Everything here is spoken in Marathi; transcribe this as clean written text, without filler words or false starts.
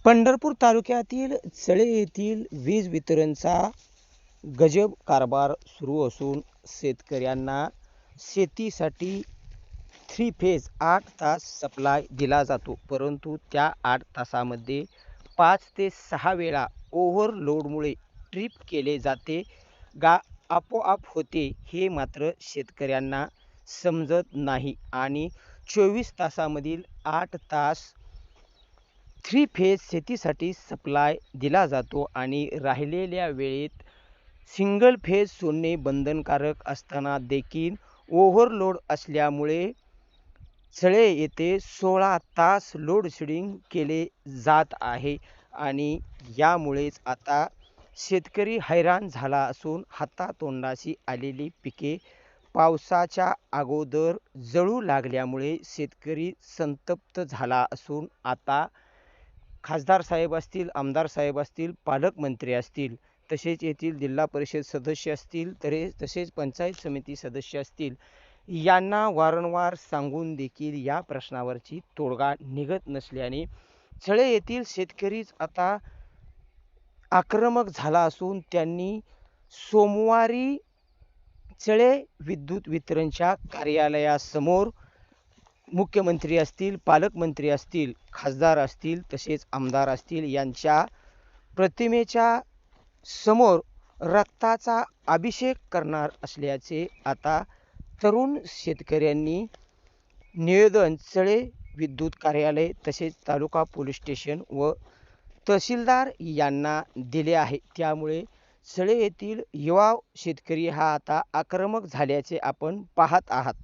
पंढरपूर तालुक्यातील चळे येथील वीज वितरणचा गजब कारभार सुरू असून शेतकऱ्यांना शेतीसाठी 3 फेज 8 तास सप्लाय दिला जातो, परंतु त्या 8 तासामध्ये 5 ते 6 वेळा ओव्हरलोडमुळे ट्रिप केले जाते गा आपोआप होते, हे मात्र शेतकऱ्यांना समजत नाही. आणि 24 तासामधील 8 तास 3 फेज शेतीसाठी सप्लाय दिला जातो आणि राहिलेल्या वेळेत सिंगल फेज सोडणे बंधनकारक असताना देखील ओव्हरलोड असल्यामुळे चळे येथे 16 तास लोडशेडिंग केले जात आहे. आणि यामुळेच आता शेतकरी हैराण झाला असून हातातोंडाशी आलेली पिके पावसाच्या अगोदर जळू लागल्यामुळे शेतकरी संतप्त झाला असून आता खासदार साहेब असतील, आमदार साहेब असतील, पालकमंत्री असतील, तसेच येथील जिल्हा परिषद सदस्य असतील, तसेच पंचायत समिती सदस्य असतील, यांना वारंवार सांगून देखील या प्रश्नावरची तोडगा निघत नसल्याने चळे येथील शेतकरीच आता आक्रमक झाला असून त्यांनी सोमवारी चळे विद्युत वितरणच्या कार्यालयासमोर मुख्यमंत्री असतील, पालकमंत्री असतील, खासदार असतील, तसेच आमदार असतील यांच्या प्रतिमेच्या समोर रक्ताचा अभिषेक करणार असल्याचे आता तरुण शेतकऱ्यांनी निवेदन चळे विद्युत कार्यालय, तसेच तालुका पोलीस स्टेशन व तहसीलदार यांना दिले आहे. त्यामुळे चळे येथील युवा शेतकरी हा आता आक्रमक झाल्याचे आपण पाहत आहात.